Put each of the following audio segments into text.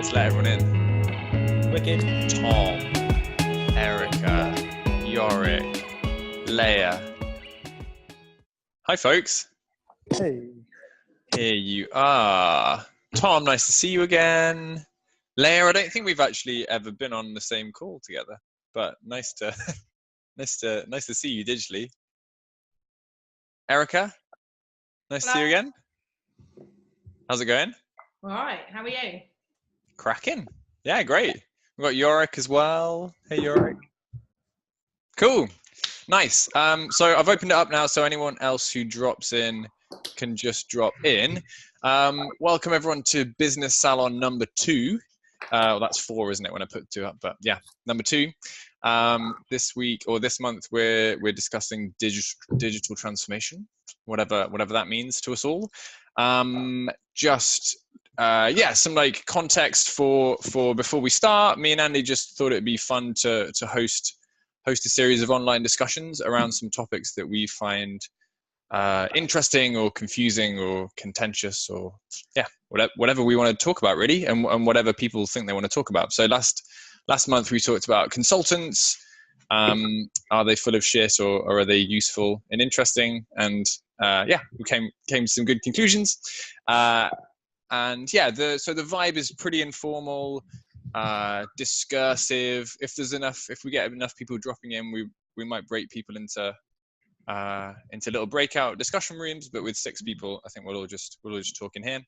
Let's let everyone in. Wicked. Tom, Erica, Yorick, Leia. Hi, folks. Hey. Here you are. Tom, nice to see you again. Leia, I don't think we've actually ever been on the same call together, but nice to nice to see you digitally. Erica, nice to see you again. How's it going? All right, how are you? Cracking. Yeah, great. We've got Yorick as well. Hey, Yorick. Cool. Nice. So I've opened it up now, so anyone else who drops in can just drop in. Welcome everyone to Bizniz Salon number 2. Well, that's 4, isn't it, when I put 2 up? But yeah, number 2. This week or this month, we're discussing digital transformation, whatever that means to us all. Some like context for before we start. Me and Andy just thought it'd be fun to host a series of online discussions around some topics that we find interesting or confusing or contentious, or whatever we want to talk about really, and whatever people think they want to talk about. So last month we talked about consultants. Are they full of shit, or are they useful and interesting? And we came to some good conclusions. So the vibe is pretty informal, discursive. If we get enough people dropping in, we might break people into little breakout discussion rooms. But with 6 people, I think we'll all just talk in here.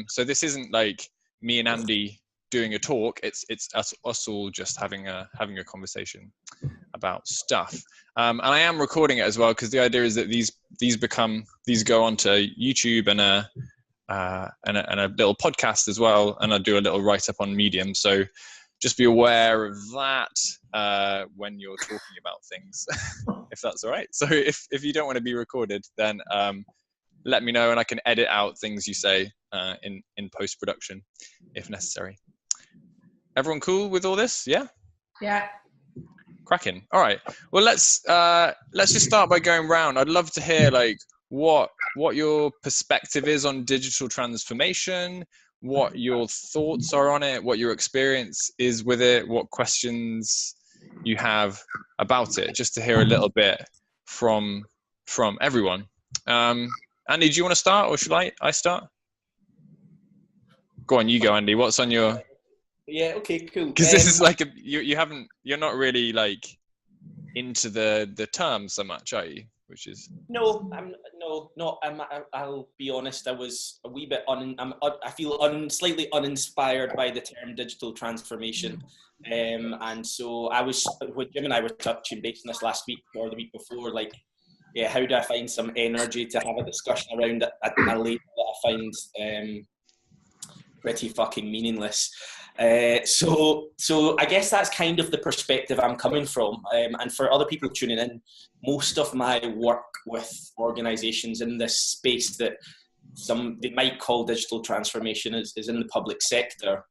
So this isn't like me and Andy doing a talk. It's us all just having a conversation about stuff. And I am recording it as well, because the idea is that these go onto YouTube and a little podcast as well, and I'll do a little write-up on Medium. So just be aware of that when you're talking about things, if that's all right. So if you don't want to be recorded, then let me know, and I can edit out things you say in post-production if necessary. Everyone cool with all this? Yeah? Yeah. Cracking. All right. Well, let's just start by going round. I'd love to hear like what your perspective is on digital transformation, what your thoughts are on it, what your experience is with it, what questions you have about it, just to hear a little bit from everyone. Andy, do you want to start, or should I start? Go on, you go, Andy. What's on your... Yeah, okay, cool. Because this is like you're not really like into the terms so much, are you? Which is I'll be honest. I was a wee bit I feel slightly uninspired by the term digital transformation, and so I was, when Jim and I were touching base on this last week or the week before, like, yeah, how do I find some energy to have a discussion around a label that I find pretty fucking meaningless. So I guess that's kind of the perspective I'm coming from. And for other people tuning in, most of my work with organizations in this space that they might call digital transformation is in the public sector.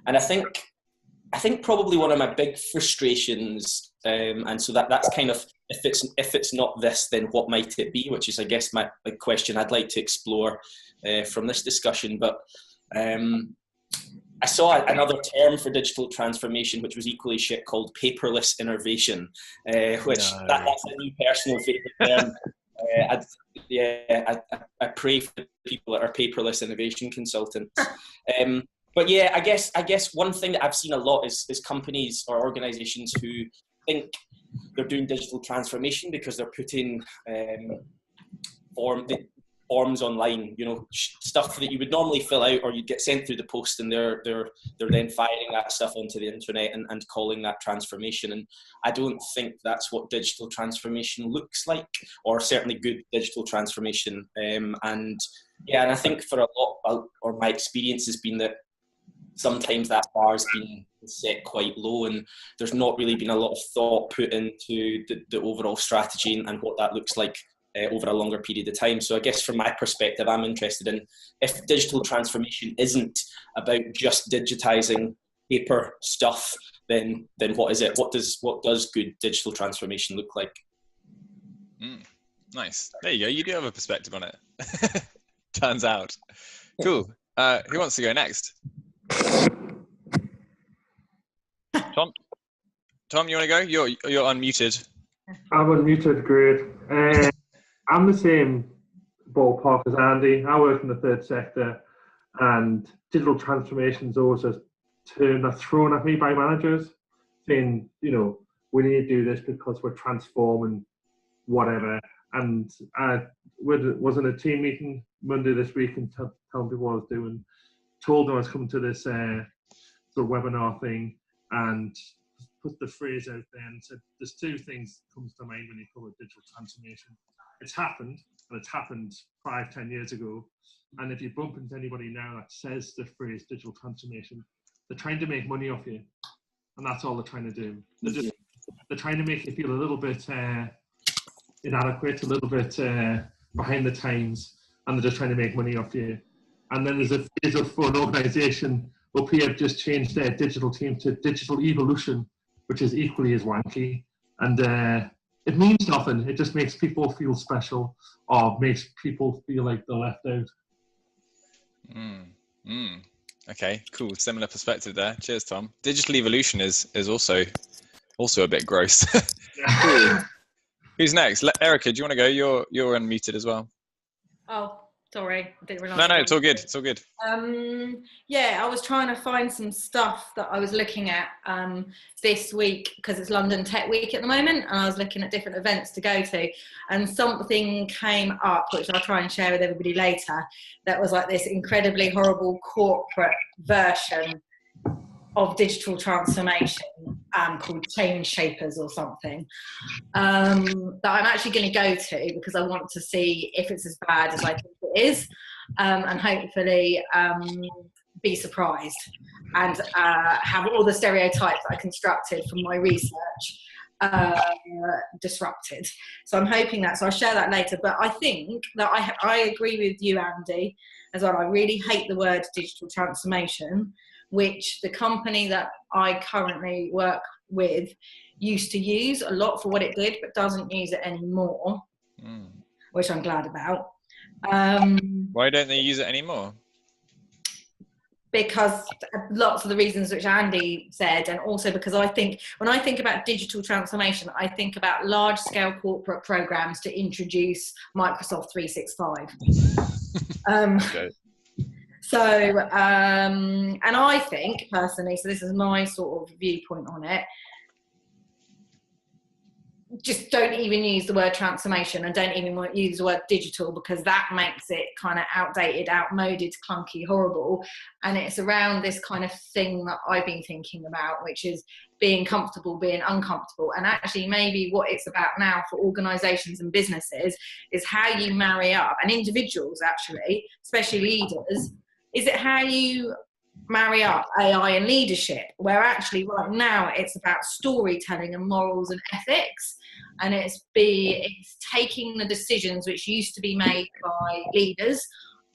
And I think probably one of my big frustrations, and so that's kind of, if it's not this, then what might it be? Which is, I guess, my big question I'd like to explore from this discussion. But I saw another term for digital transformation, which was equally shit, called paperless innovation, that's a new personal favourite term. I pray for people that are paperless innovation consultants. But yeah, I guess one thing that I've seen a lot is companies or organisations who think they're doing digital transformation because they're putting forms online, stuff that you would normally fill out or you'd get sent through the post, and they're then firing that stuff onto the internet and calling that transformation. And I don't think that's what digital transformation looks like, or certainly good digital transformation. And I think for a lot, or my experience has been that sometimes that bar's been set quite low, and there's not really been a lot of thought put into the overall strategy and what that looks like over a longer period of time. So I guess from my perspective, I'm interested in, if digital transformation isn't about just digitizing paper stuff, then what is it? What does good digital transformation look like? Nice. There you go. You do have a perspective on it. Turns out. Cool. Who wants to go next? Tom, you want to go? You're unmuted. I'm unmuted, great. I'm the same ballpark as Andy. I work in the third sector, and digital transformation is always a term that's thrown at me by managers, saying, we need to do this because we're transforming whatever. And I was in a team meeting Monday this week and telling people what I was doing, told them I was coming to this sort of webinar thing, and put the phrase out there and said, there's two things comes to mind when you call it digital transformation. It's happened, and it's happened 5-10 years ago. And if you bump into anybody now that says the phrase digital transformation, they're trying to make money off you. And that's all they're trying to do. They're trying to make you feel a little bit inadequate, a little bit behind the times, and they're just trying to make money off you. And then there's a phase for an organization. Up here have just changed their digital team to digital evolution, which is equally as wanky. And it means nothing. It just makes people feel special, or makes people feel like they're left out. Okay, cool. Similar perspective there. Cheers, Tom. Digital evolution is also a bit gross. Cool. Who's next? Erica, do you want to go? You're unmuted as well. Oh, sorry. I didn't realise. No, it's all good. It's all good. Yeah, I was trying to find some stuff that I was looking at this week, because it's London Tech Week at the moment, and I was looking at different events to go to, and something came up, which I'll try and share with everybody later, that was like this incredibly horrible corporate version of digital transformation called Change Shapers or something, that I'm actually going to go to because I want to see if it's as bad as I think it is, and hopefully be surprised and have all the stereotypes that I constructed from my research disrupted. So I'm hoping that, so I'll share that later. But I think that I agree with you, Andy, as well. I really hate the word digital transformation, which the company that I currently work with used to use a lot for what it did, but doesn't use it anymore, which I'm glad about. Why don't they use it anymore? Because lots of the reasons which Andy said, and also because I think when I think about digital transformation, I think about large-scale corporate programs to introduce Microsoft 365. Okay. So, and I think personally, so this is my sort of viewpoint on it, just don't even use the word transformation and don't even use the word digital, because that makes it kind of outdated, outmoded, clunky, horrible. And it's around this kind of thing that I've been thinking about, which is being comfortable, being uncomfortable. And actually maybe what it's about now for organizations and businesses is how you marry up, and individuals actually, especially leaders, is it how you marry up AI and leadership, where actually right now it's about storytelling and morals and ethics, and it's taking the decisions which used to be made by leaders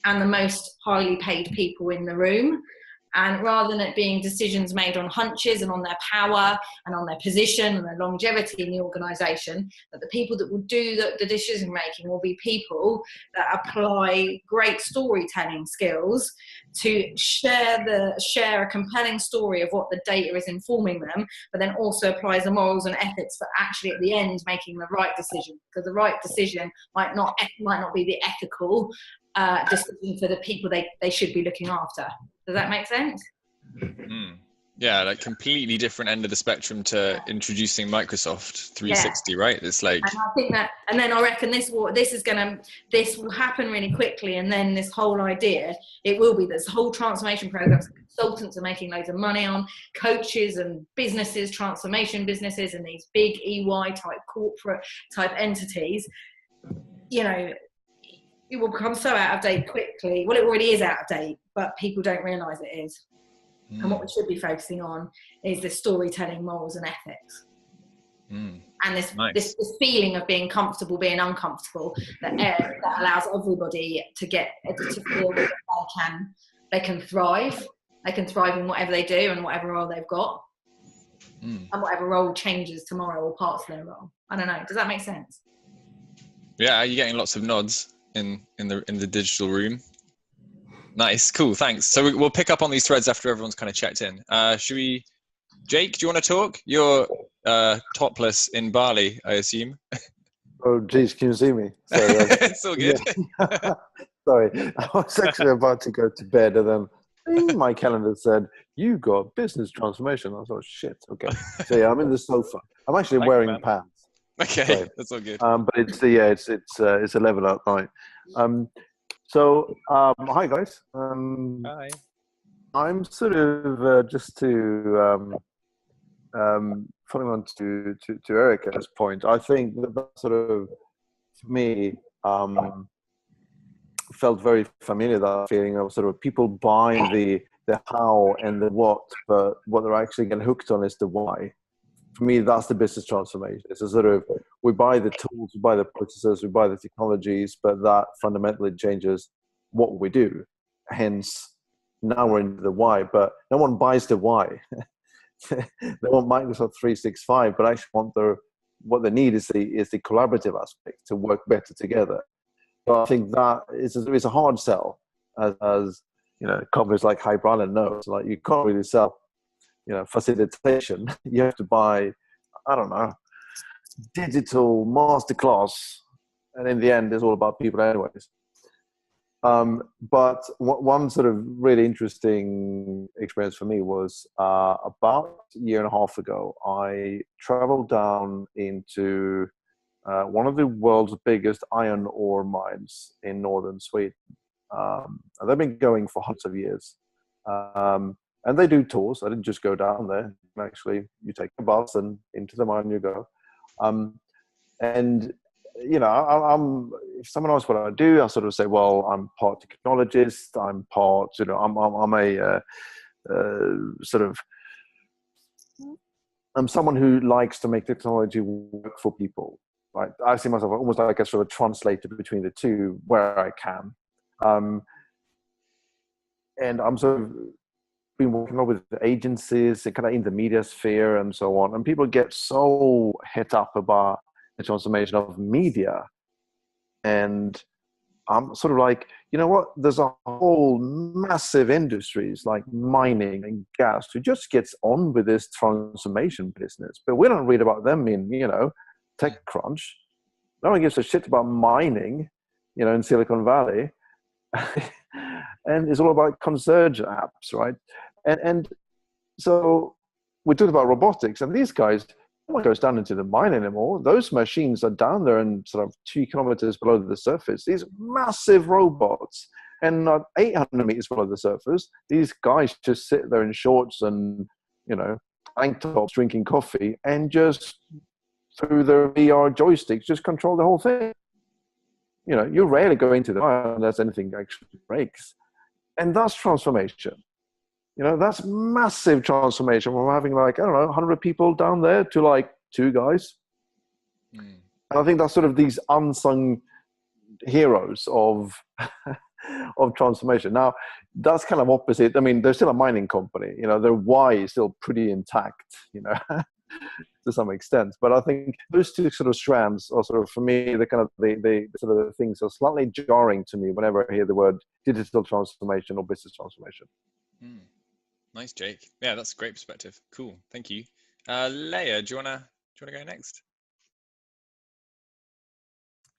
and the most highly paid people in the room, and rather than it being decisions made on hunches and on their power and on their position and their longevity in the organisation, that the people that will do the decision making will be people that apply great storytelling skills to share a compelling story of what the data is informing them, but then also applies the morals and ethics for actually at the end making the right decision, because the right decision might not be the ethical decision for the people they should be looking after. Does that make sense? Yeah, like completely different end of the spectrum to introducing Microsoft 360, right? It's like, and I think that, and then I reckon this will happen really quickly, and then this whole idea, it will be this whole transformation programs consultants are making loads of money on, coaches and businesses, transformation businesses, and these big EY type corporate type entities, it will become so out of date quickly. Well, it already is out of date, but people don't realise it is. And what we should be focusing on is the storytelling, morals and ethics. And this feeling of being comfortable, being uncomfortable, that allows everybody to feel that they can thrive. They can thrive in whatever they do and whatever role they've got. And whatever role changes tomorrow or parts of their role. I don't know. Does that make sense? Yeah, are you getting lots of nods in the digital room? Nice, cool, thanks. So we'll pick up on these threads after everyone's kind of checked in. Should we, Jake, do you want to talk? You're topless in Bali, I assume. Oh, geez, can you see me? Sorry, It's all good. yeah. Sorry, I was actually about to go to bed, and then ding, my calendar said, "You got business transformation." I thought, "Shit, okay." So yeah, I'm in the sofa. I'm actually wearing pants. Okay, so, that's all good. But it's 11 at night. Hi guys. Hi. I'm sort of just to following on to Erica's point. I think that sort of, for me, felt very familiar, that feeling of sort of people buy the how and the what, but what they're actually getting hooked on is the why. For me, that's the business transformation. It's a sort of, we buy the tools, we buy the processes, we buy the technologies, but that fundamentally changes what we do. Hence, now we're into the why, but no one buys the why. They want Microsoft 365, but actually what they need is the collaborative aspect to work better together. So I think that is a hard sell, as you know, companies like Hype Island know. So like, you can't really sell, you know, facilitation. You have to buy, I don't know, digital masterclass, and in the end, it's all about people anyways. But one sort of really interesting experience for me was about a year and a half ago. I traveled down into one of the world's biggest iron ore mines in northern Sweden. They've been going for hundreds of years. And they do tours. I didn't just go down there. Actually, you take a bus and into the mine you go. And, you know, if someone asks what I do, I sort of say, well, I'm part technologist. I'm part, you know, I'm someone who likes to make technology work for people. Right? I see myself almost like a sort of translator between the two where I can. And I'm sort of been working with agencies, kind of in the media sphere and so on. And people get so het up about the transformation of media. And I'm sort of like, you know what? There's a whole massive industries like mining and gas who just gets on with this transformation business. But we don't read about them in, you know, TechCrunch. No one gives a shit about mining, you know, in Silicon Valley. And it's all about concierge apps, right? And so we talked about robotics, and these guys, no one goes down into the mine anymore. Those machines are down there and sort of 2 kilometers below the surface. These massive robots, and not 800 meters below the surface. These guys just sit there in shorts and, you know, tank tops, drinking coffee, and just through their VR joysticks, just control the whole thing. You know, you rarely go into the mine unless anything actually breaks. And that's transformation. You know, that's massive transformation from having like, I don't know, 100 people down there to like 2 guys. And I think that's sort of these unsung heroes of of transformation. Now, that's kind of opposite. I mean, they're still a mining company. You know, their why is still pretty intact, you know, to some extent. But I think those two sort of strands are sort of, for me, the kind of the sort of the things are slightly jarring to me whenever I hear the word digital transformation or business transformation. Nice, Jake. Yeah, that's a great perspective. Cool, thank you. Leia, do you wanna go next?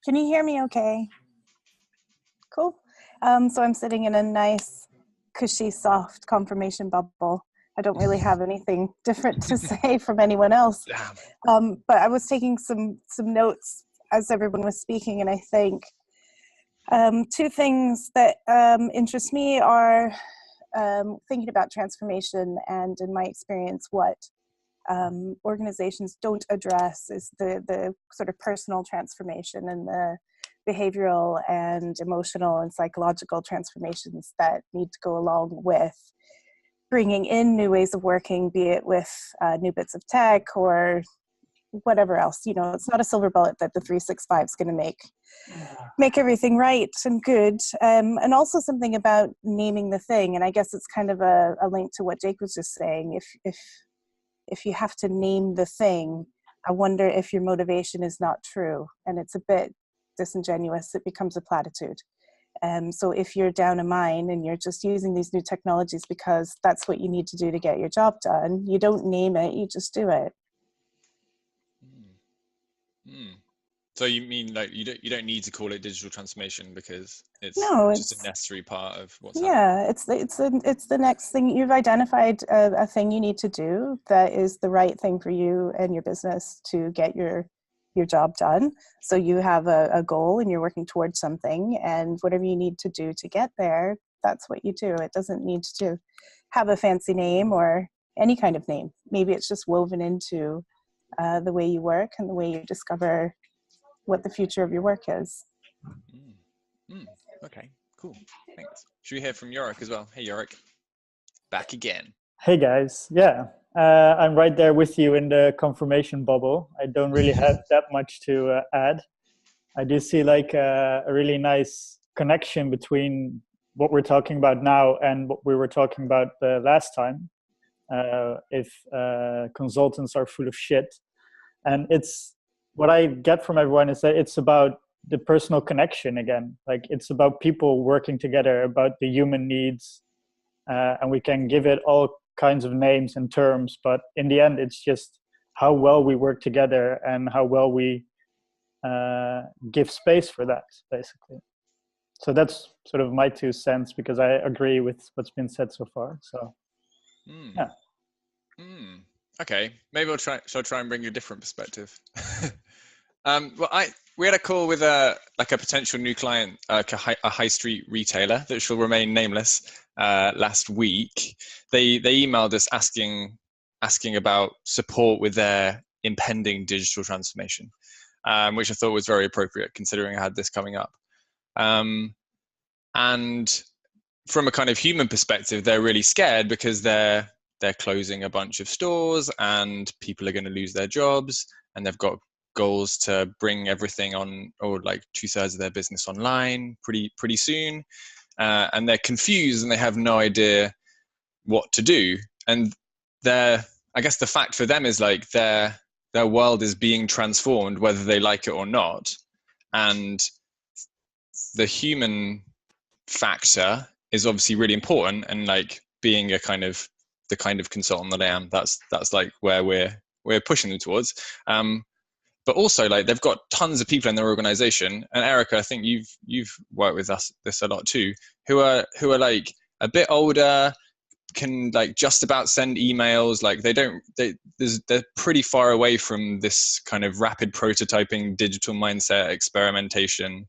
Can you hear me okay? Cool. So I'm sitting in a nice, cushy, soft confirmation bubble. I don't really have anything different to say from anyone else. But I was taking some notes as everyone was speaking, and I think 2 things that interest me are thinking about transformation, and in my experience, what organizations don't address is the sort of personal transformation and the behavioral and emotional and psychological transformations that need to go along with bringing in new ways of working, be it with new bits of tech or whatever else. You know, it's not a silver bullet that the 365 is going to make everything right and good. And also something about naming the thing. And I guess it's kind of a link to what Jake was just saying. If you have to name the thing, I wonder if your motivation is not true and it's a bit disingenuous. It becomes a platitude. So if you're down a mine and you're just using these new technologies because that's what you need to do to get your job done, you don't name it, you just do it. So you mean like you don't need to call it digital transformation because it's just a necessary part of what's happening? Yeah, it's the next thing. You've identified a thing you need to do that is the right thing for you and your business to get your job done. So you have a goal and you're working towards something, and whatever you need to do to get there, that's what you do. It doesn't need to have a fancy name or any kind of name. Maybe it's just woven into the way you work and the way you discover what the future of your work is. Okay, cool. Thanks. Should we hear from Yorick as well? Hey, Yorick. Back again. Hey, guys. Yeah, I'm right there with you in the confirmation bubble. I don't really have that much to add. I do see like a really nice connection between what we're talking about now and what we were talking about last time. If consultants are full of shit. And it's what I get from everyone is that it's about the personal connection again. Like it's about people working together, about the human needs, and we can give it all kinds of names and terms, but in the end, it's just how well we work together and how well we give space for that, basically. So that's sort of my 2 cents, because I agree with what's been said so far. So, yeah. Okay, maybe shall I try and bring you a different perspective? Well, we had a call with a potential new client, a high street retailer that shall remain nameless. Last week, they emailed us asking about support with their impending digital transformation, which I thought was very appropriate considering I had this coming up. And from a kind of human perspective, they're really scared because they're closing a bunch of stores and people are going to lose their jobs, and they've got goals to bring everything on, or like 2/3 of their business online pretty soon, and they're confused and they have no idea what to do. And I guess the fact for them is like their world is being transformed whether they like it or not, and the human factor is obviously really important. And like being the kind of consultant that I am, that's like where we're pushing them towards. But also like they've got tons of people in their organization, and Erica, I think you've worked with this a lot too, who are like a bit older, can like just about send emails. Like they're pretty far away from this kind of rapid prototyping, digital mindset, experimentation,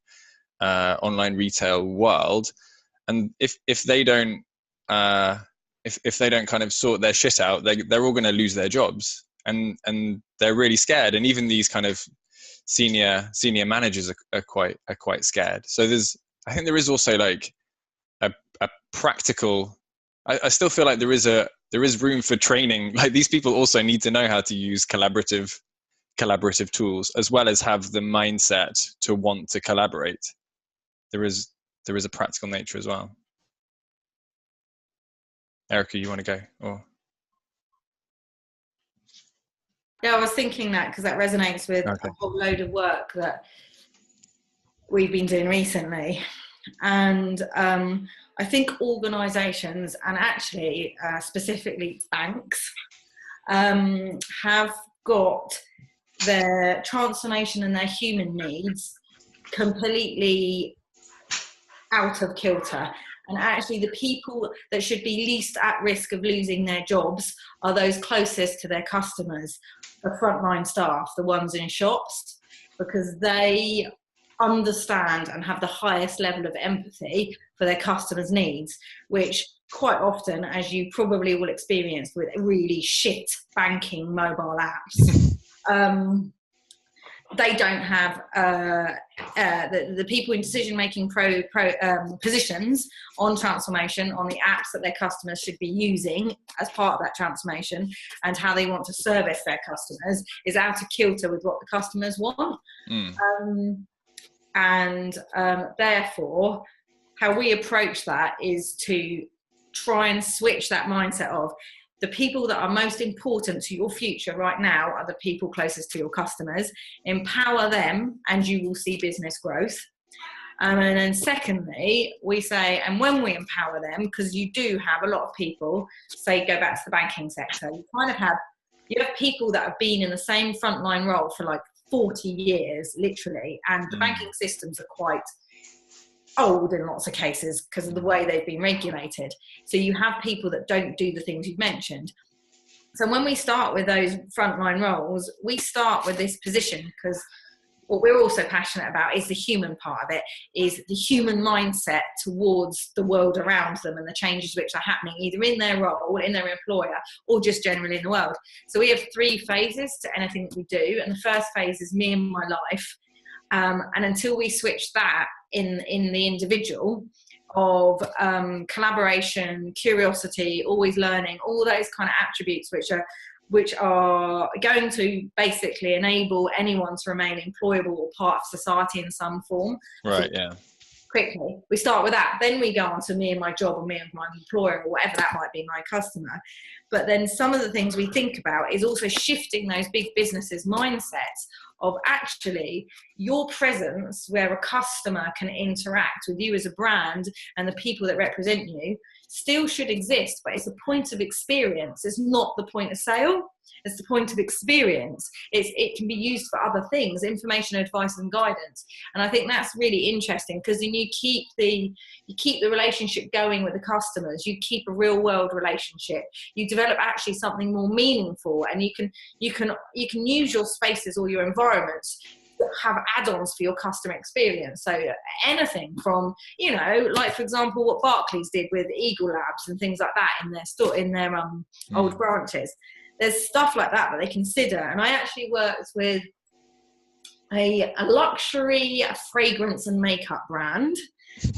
online retail world. And if they don't if they don't kind of sort their shit out, they're all going to lose their jobs, and they're really scared. And even these kind of senior managers are quite scared. So I think there is also like a practical. I still feel like there is room for training. Like these people also need to know how to use collaborative tools, as well as have the mindset to want to collaborate. There is a practical nature as well. Erica, you want to go? Or yeah, I was thinking that because that resonates with a whole load of work that we've been doing recently. And I think organisations, and actually specifically banks, have got their transformation and their human needs completely out of kilter. And actually the people that should be least at risk of losing their jobs are those closest to their customers, the frontline staff, the ones in shops, because they understand and have the highest level of empathy for their customers' needs, which quite often, as you probably will experience with really shit banking mobile apps, they don't have the people in decision-making positions on transformation, on the apps that their customers should be using as part of that transformation, and how they want to service their customers is out of kilter with what the customers want. Therefore, how we approach that is to try and switch that mindset of the people that are most important to your future right now are the people closest to your customers. Empower them and you will see business growth. And then secondly, we say, and when we empower them, because you do have a lot of people, say, go back to the banking sector, you have people that have been in the same frontline role for like 40 years, literally, and the banking systems are quite old in lots of cases because of the way they've been regulated. So you have people that don't do the things you've mentioned. So when we start with those frontline roles, we start with this position because what we're also passionate about is the human part of it, is the human mindset towards the world around them and the changes which are happening either in their role, in their employer, or just generally in the world. So we have 3 phases to anything that we do. And the first phase is me and my life. And until we switch that in the individual of collaboration, curiosity, always learning, all those kind of attributes which are going to basically enable anyone to remain employable or part of society in some form. Right, yeah. Quickly, we start with that. Then we go on to me and my job, or me and my employer, or whatever that might be, my customer. But then some of the things we think about is also shifting those big businesses' mindsets of actually your presence where a customer can interact with you as a brand and the people that represent you still should exist, but it's a point of experience. It's not the point of sale. It's the point of experience. It can be used for other things, information, advice, and guidance. And I think that's really interesting because then you keep the relationship going with the customers. You keep a real world relationship. You develop actually something more meaningful, and you can use your spaces or your environments that have add-ons for your customer experience. So anything from, like for example, what Barclays did with Eagle Labs and things like that in their store, in their old branches. There's stuff like that they consider. And I actually worked with a luxury fragrance and makeup brand.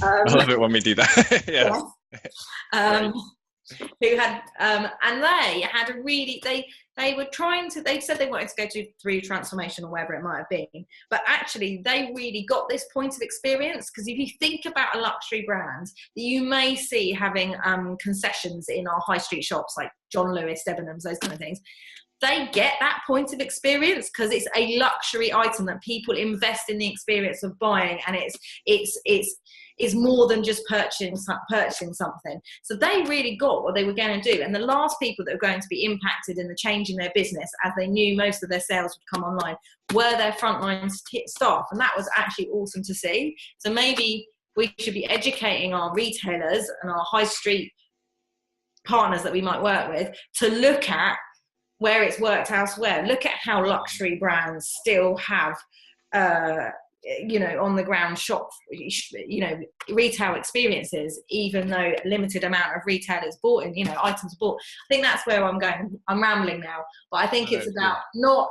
I love it when we do that. Yeah. Who had and they had a really they were trying to, they said they wanted to go through transformation or whatever it might have been, but actually they really got this point of experience. Because if you think about a luxury brand that you may see having concessions in our high street shops like John Lewis, Debenhams, those kind of things, they get that point of experience because it's a luxury item that people invest in the experience of buying, and it's more than just purchasing something. So they really got what they were going to do. And the last people that were going to be impacted in the change in their business, as they knew most of their sales would come online, were their frontline staff. And that was actually awesome to see. So maybe we should be educating our retailers and our high street partners that we might work with to look at where it's worked elsewhere. Look at how luxury brands still have on the ground shop, retail experiences, even though a limited amount of retailers bought in, items bought. I think that's where I'm going. I'm rambling now, but I think it's about not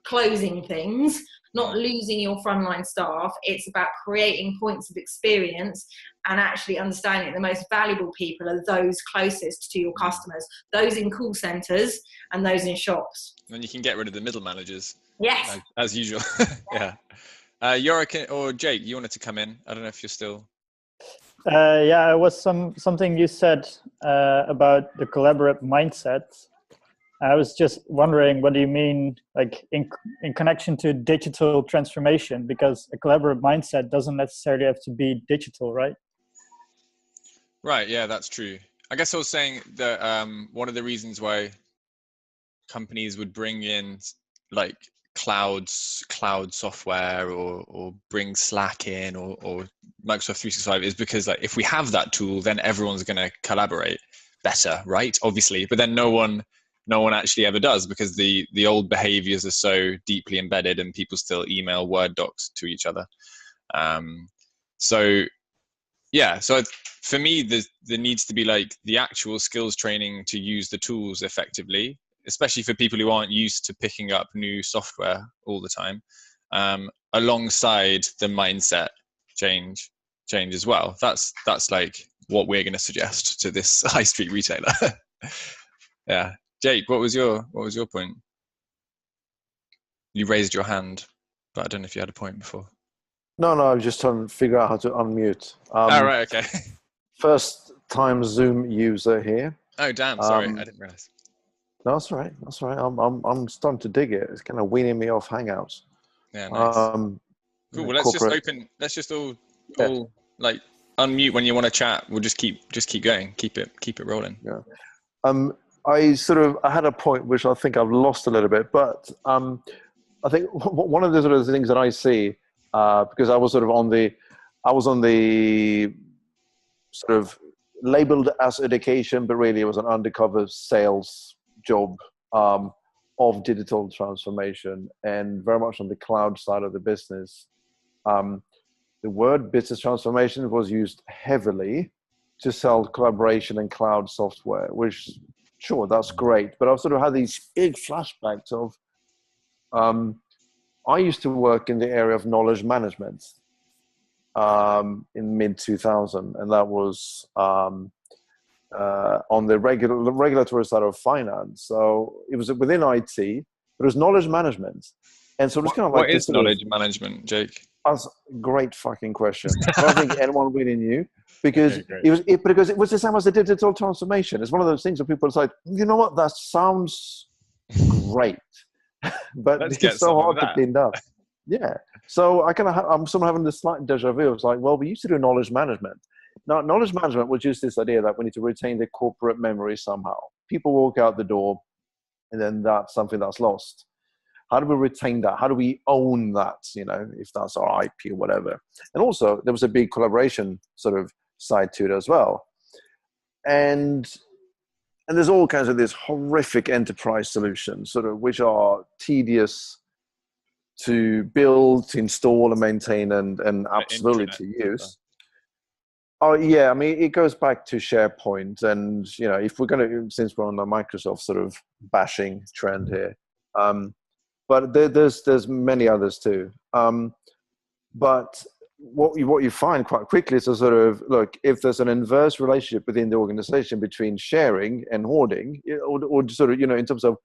closing things, not losing your frontline staff. It's about creating points of experience and actually understanding the most valuable people are those closest to your customers, those in call centers and those in shops. And you can get rid of the middle managers. Yes. As usual. Yeah. Yorick or Jake, you wanted to come in. I don't know if you're still. It was something you said about the collaborative mindset. I was just wondering, what do you mean, like in connection to digital transformation? Because a collaborative mindset doesn't necessarily have to be digital, right? Right. Yeah, that's true. I guess I was saying that one of the reasons why companies would bring in like cloud software or bring Slack in or Microsoft 365 is because like if we have that tool, then everyone's going to collaborate better, right? Obviously, but then no one actually ever does because the old behaviors are so deeply embedded and people still email Word docs to each other. So for me, there needs to be like the actual skills training to use the tools effectively, especially for people who aren't used to picking up new software all the time, alongside the mindset change as well. That's like what we're going to suggest to this high street retailer. Yeah. Jake, what was your point? You raised your hand, but I don't know if you had a point before. No, I was just trying to figure out how to unmute. Right, okay. First time Zoom user here. Oh, damn, sorry, I didn't realize. No, that's all right. I'm starting to dig it. It's kind of weaning me off Hangouts. Yeah, nice. Cool. Well, let's just all like unmute when you want to chat. We'll just keep going. Keep it rolling. Yeah. I had a point which I think I've lost a little bit, but I think one of the sort of things that I see, because I was on the sort of labeled as education, but really it was an undercover sales job of digital transformation, and very much on the cloud side of the business. The word business transformation was used heavily to sell collaboration and cloud software, which, sure, that's great. But I've sort of had these big flashbacks of, I used to work in the area of knowledge management in mid-2000, and that was on the regulatory side of finance. So it was within IT, but it was knowledge management. And so it was kind of like... What is knowledge management, Jake? That's a great fucking question. I don't think anyone really knew, because it was the same as the digital transformation. It's one of those things where people are like, you know what, that sounds great, but it's so hard to pin down. Yeah. So I'm sort of having this slight deja vu. It's like, well, we used to do knowledge management. Now, knowledge management was just this idea that we need to retain the corporate memory somehow. People walk out the door, and then that's something that's lost. How do we retain that? How do we own that, if that's our IP or whatever? And also, there was a big collaboration sort of side to it as well. And there's all kinds of these horrific enterprise solutions, sort of, which are tedious to build, to install and maintain, and absolutely to use. Oh yeah, I mean, it goes back to SharePoint, and if we're going to, since we're on the Microsoft sort of bashing trend here, but there's many others too. But what you find quite quickly is a sort of, look, if there's an inverse relationship within the organization between sharing and hoarding, or sort of, in terms of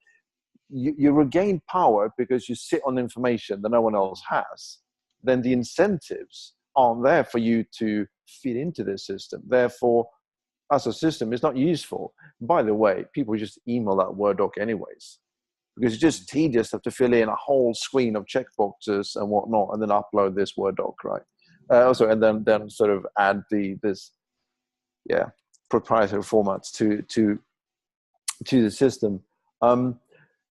you regain power because you sit on information that no one else has, then the incentives aren't there for you to fit into this system. Therefore, as a system, it's not useful. By the way, people just email that Word doc anyways, because it's just tedious to have to fill in a whole screen of checkboxes and whatnot, and then upload this Word doc, right? And then sort of add this proprietary formats to the system.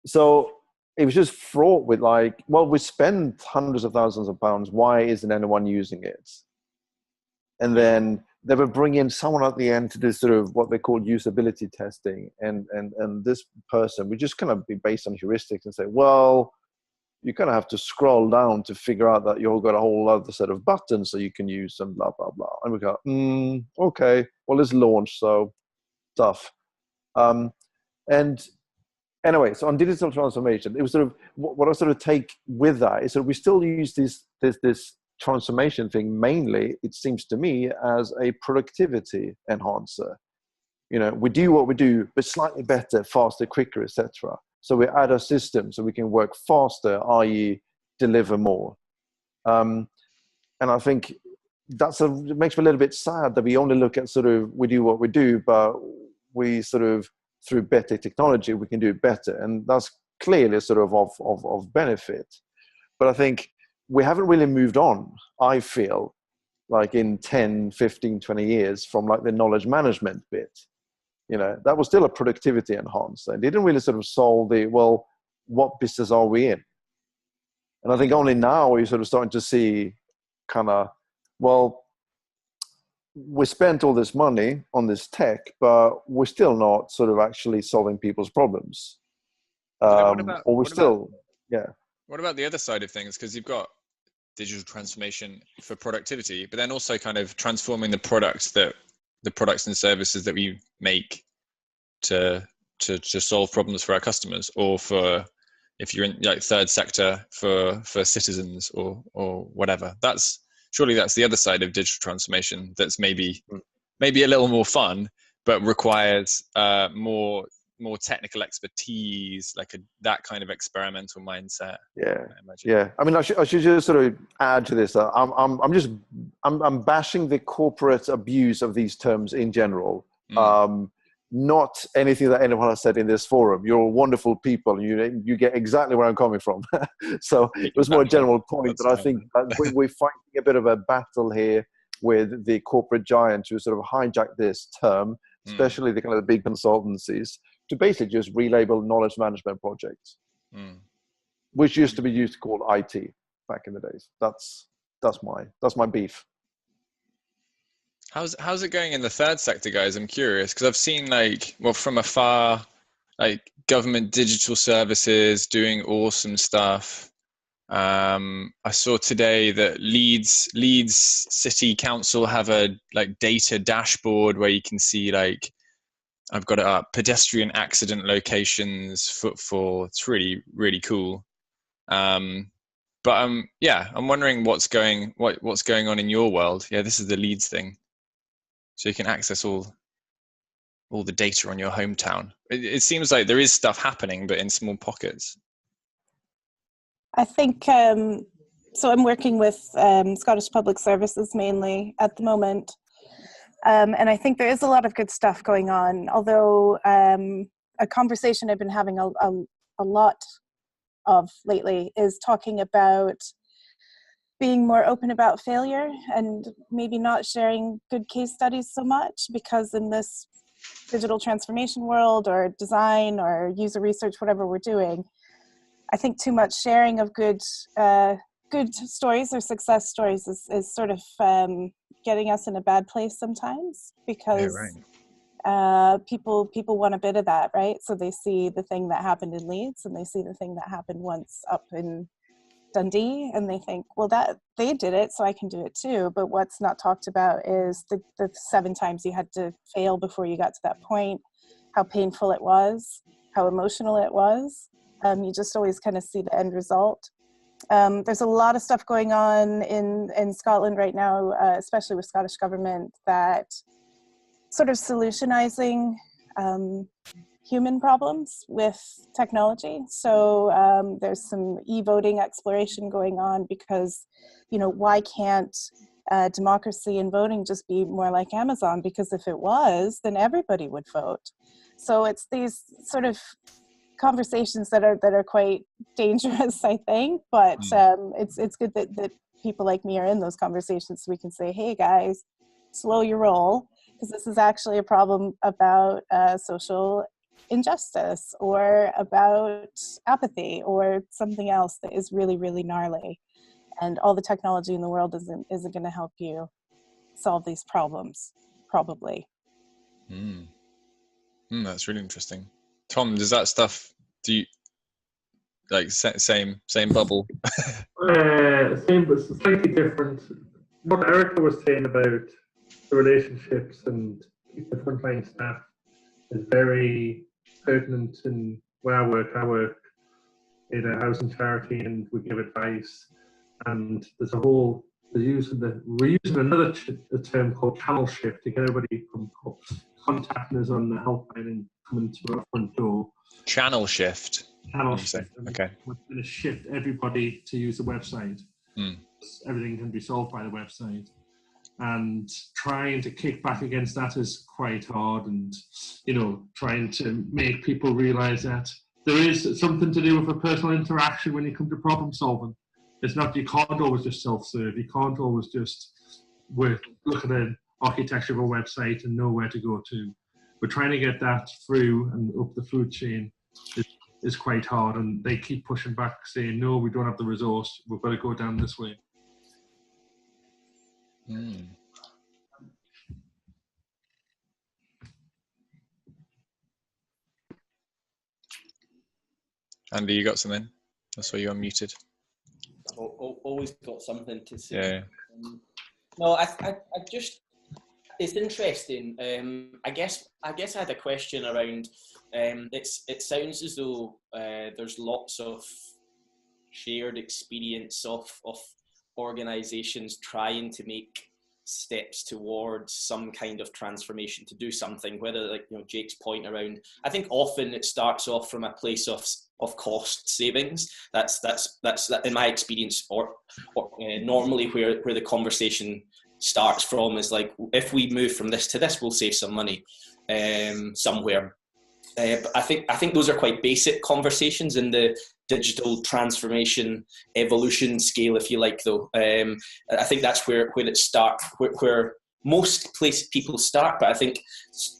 So it was just fraught with like, well, we spend hundreds of thousands of pounds. Why isn't anyone using it? And then they would bring in someone at the end to do sort of what they call usability testing. And this person would just kind of be based on heuristics and say, well, you kind of have to scroll down to figure out that you've got a whole other set of buttons so you can use them, blah, blah, blah. And we go, okay, well, it's launch, so tough. And anyway, so on digital transformation, it was sort of what I sort of take with that is that we still use this transformation thing mainly, it seems to me, as a productivity enhancer. We do what we do, but slightly better, faster, quicker, etc. So we add a system so we can work faster, i.e., deliver more. And I think it makes me a little bit sad that we only look at sort of we do what we do, but we sort of, through better technology, we can do it better. And that's clearly sort of benefit. But I think we haven't really moved on, I feel, like in 10, 15, 20 years from like the knowledge management bit. That was still a productivity enhancer. It didn't really sort of solve what business are we in? And I think only now you're sort of starting to see kind of, well, we spent all this money on this tech, but we're still not sort of actually solving people's problems. What about the other side of things? Because you've got digital transformation for productivity, but then also kind of transforming the products and services that we make to solve problems for our customers, or for, if you're in like third sector, for citizens or whatever. Surely that's the other side of digital transformation. That's maybe a little more fun, but requires more technical expertise, like that kind of experimental mindset. Yeah. I mean, I should just sort of add to this. I'm bashing the corporate abuse of these terms in general. not anything that anyone has said in this forum. You're wonderful people. You get exactly where I'm coming from. So it was more a general point, but I think that we're fighting a bit of a battle here with the corporate giants who sort of hijack this term, especially the kind of the big consultancies, to basically just relabel knowledge management projects, which used to be used to call IT back in the days. That's my beef. How's it going in the third sector, guys? I'm curious because I've seen from afar, government digital services doing awesome stuff. I saw today that Leeds City Council have a data dashboard where you can see I've got it up, pedestrian accident locations, footfall. It's really, really cool. I'm wondering what's going on in your world. Yeah, this is the Leeds thing. So you can access all the data on your hometown. It seems like there is stuff happening, but in small pockets. I think, so I'm working with Scottish Public Services mainly at the moment. And I think there is a lot of good stuff going on, although a conversation I've been having a lot of lately is talking about being more open about failure and maybe not sharing good case studies so much, because in this digital transformation world or design or user research, whatever we're doing, I think too much sharing of good stories or success stories is sort of getting us in a bad place sometimes, because people want a bit of that, right? So they see the thing that happened in Leeds and they see the thing that happened once up in Dundee, and they think, well, that they did it, so I can do it too. But what's not talked about is the 7 times you had to fail before you got to that point, how painful it was, how emotional it was. You just always kind of see the end result. There's a lot of stuff going on in Scotland right now, especially with Scottish government, that sort of solutionizing human problems with technology. So there's some e-voting exploration going on because, why can't democracy and voting just be more like Amazon? Because if it was, then everybody would vote. So it's these sort of conversations that are quite dangerous, I think, but it's good that people like me are in those conversations so we can say, hey guys, slow your roll, because this is actually a problem about social injustice or about apathy or something else that is really, really gnarly, and all the technology in the world isn't going to help you solve these problems, probably. That's really interesting. Tom, does that stuff, do you same bubble? Same, but slightly different. What Erica was saying about the relationships and the frontline staff is very pertinent in where I work. I work in a housing charity and we give advice. And we're using another term called channel shift to get everybody from contacting us on the helpline and coming to our front door. Channel shift. Channel shift. Okay. We're going to shift everybody to use the website. Everything can be solved by the website. And trying to kick back against that is quite hard, and trying to make people realize that there is something to do with a personal interaction when you come to problem solving. It's not, you can't always just self-serve. You can't always just look at an architecture of a website and know where to go to. But trying to get that through and up the food chain is quite hard, and they keep pushing back, saying, no, we don't have the resource. We've got to go down this way. Andy, you got something? I saw you unmuted. Always got something to say. Yeah. No, I just, it's interesting. I guess I had a question around. It sounds as though there's lots of shared experience of organizations trying to make steps towards some kind of transformation, to do something, whether Jake's point around, I think often it starts off from a place of cost savings. That's in my experience, or normally where the conversation starts from is like, if we move from this to this, we'll save some money. somewhere. But I think those are quite basic conversations in the digital transformation evolution scale, if you like. Though I think that's where it starts, where most people start. But I think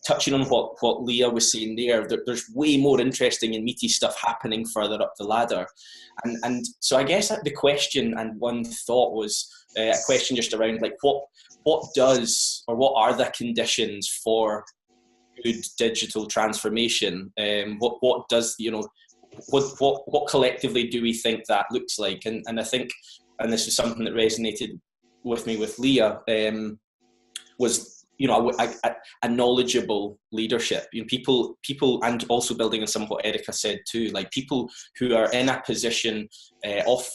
touching on what Leah was saying there's way more interesting and meaty stuff happening further up the ladder. And so I guess the question and one thought was a question just around like what does, or what are the conditions for good digital transformation? What does, what collectively do we think that looks like? And I think, and this is something that resonated with me with Leah, was a knowledgeable leadership. People, and also building on some of what Erica said too, like people who are in a position of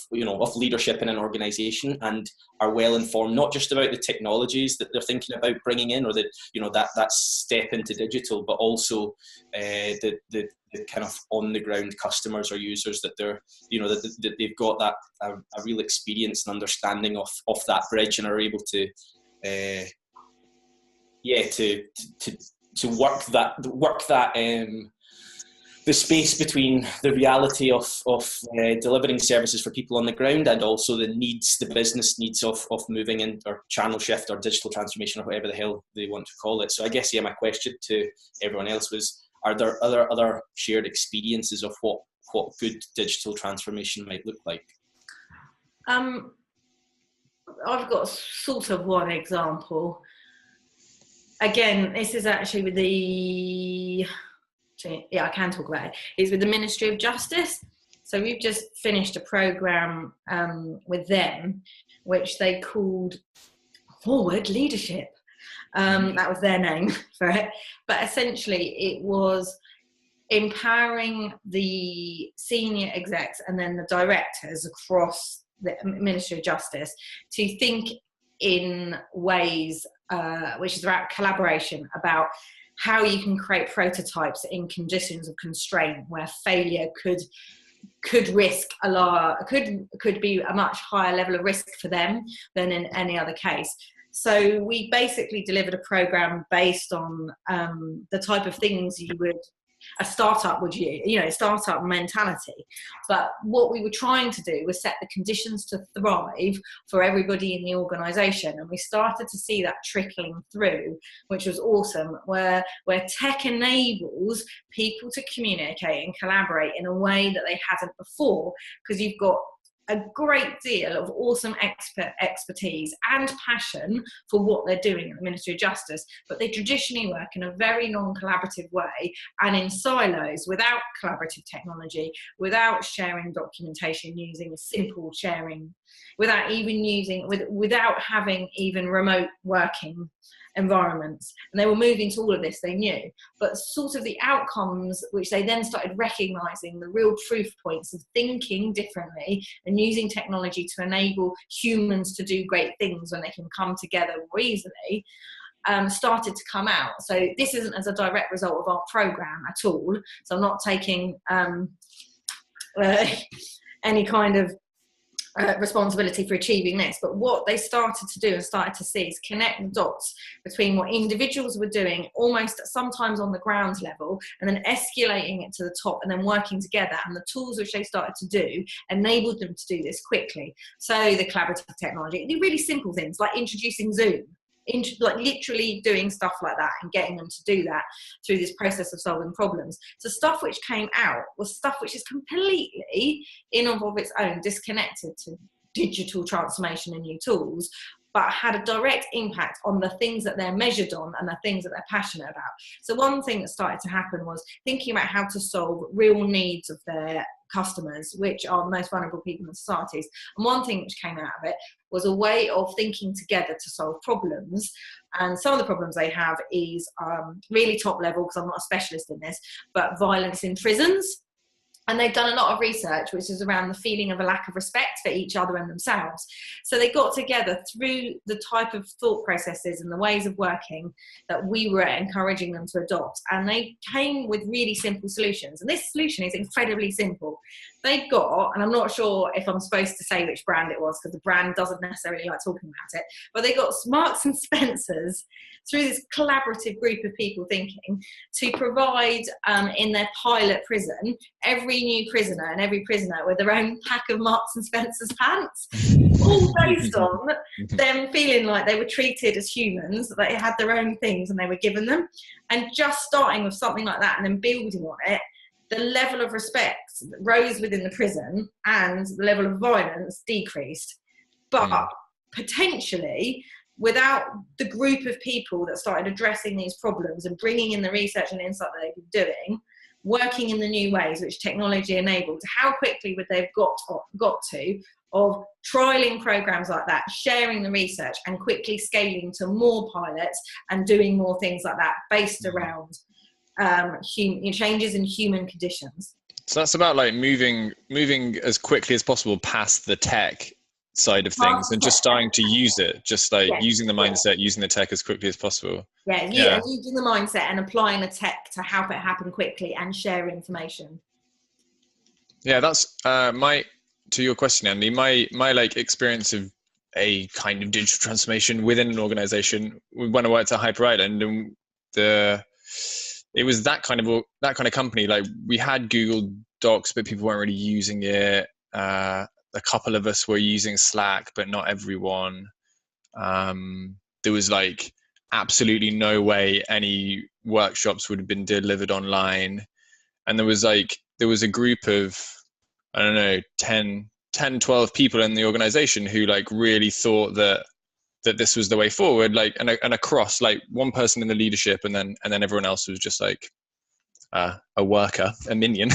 leadership in an organization and are well informed, not just about the technologies that they're thinking about bringing in, or that step into digital, but also the kind of on the ground customers or users that they're, that they've got that a real experience and understanding of that bridge, and are able to work that the space between the reality of delivering services for people on the ground, and also the business needs of moving in, or channel shift, or digital transformation, or whatever the hell they want to call it. So I guess, my question to everyone else was, are there other shared experiences of what good digital transformation might look like? I've got sort of one example. Again, this is actually with I can talk about it. It's with the Ministry of Justice. So we've just finished a programme with them, which they called Forward Leadership. That was their name for it. But essentially it was empowering the senior execs and then the directors across the Ministry of Justice to think in ways which is about collaboration, about how you can create prototypes in conditions of constraint where failure could risk could be a much higher level of risk for them than in any other case. So we basically delivered a program based on the type of things a startup would use, startup mentality. But what we were trying to do was set the conditions to thrive for everybody in the organisation. And we started to see that trickling through, which was awesome, where tech enables people to communicate and collaborate in a way that they hadn't before, because you've got a great deal of awesome expertise and passion for what they're doing at the Ministry of Justice, but they traditionally work in a very non-collaborative way and in silos, without collaborative technology, without sharing documentation, using simple sharing, without having even remote working environments. And they were moving to all of this, they knew, but sort of the outcomes, which they then started recognizing the real proof points of thinking differently and using technology to enable humans to do great things when they can come together more easily, started to come out. So this isn't as a direct result of our program at all, so I'm not taking any kind of responsibility for achieving this, but what they started to do and started to see is connect the dots between what individuals were doing, almost sometimes on the ground level, and then escalating it to the top and then working together, and the tools which they started to do enabled them to do this quickly. So the collaborative technology, the really simple things like introducing Zoom, like literally doing stuff like that and getting them to do that through this process of solving problems. So stuff which came out was stuff which is completely in and of its own disconnected to digital transformation and new tools, but had a direct impact on the things that they're measured on and the things that they're passionate about. So one thing that started to happen was thinking about how to solve real needs of their customers, which are the most vulnerable people in societies. And one thing which came out of it was a way of thinking together to solve problems. And some of the problems they have is really top level, because I'm not a specialist in this, but violence in prisons. And they've done a lot of research, which is around the feeling of a lack of respect for each other and themselves. So they got together through the type of thought processes and the ways of working that we were encouraging them to adopt. And they came with really simple solutions. And this solution is incredibly simple. they got, and I'm not sure if I'm supposed to say which brand it was because the brand doesn't necessarily like talking about it, but they got Marks and Spencer's through this collaborative group of people thinking to provide in their pilot prison, every new prisoner and every prisoner with their own pack of Marks and Spencer's pants, all based on them feeling like they were treated as humans, that they had their own things and they were given them. And just starting with something like that and then building on it, the level of respect rose within the prison and the level of violence decreased. But potentially, without the group of people that started addressing these problems and bringing in the research and insight that they've been doing, working in the new ways which technology enabled, how quickly would they have got to of trialing programs like that, sharing the research and quickly scaling to more pilots and doing more things like that based around changes in human conditions. So that's about like moving as quickly as possible past the tech side of things and just starting to use it, just like using the mindset, using the tech as quickly as possible. And using the mindset and applying the tech to help it happen quickly and share information. Yeah, that's to your question, Andy, my like experience of a kind of digital transformation within an organization when I worked at Hyper Island, and it was that kind of company. Like, we had Google Docs, but people weren't really using it. A couple of us were using Slack, but not everyone. There was like absolutely no way any workshops would have been delivered online. And there was a group of, I don't know, 10, 12 people in the organization who like really thought that this was the way forward, like, and across, like, one person in the leadership, and then everyone else was just like a worker, a minion.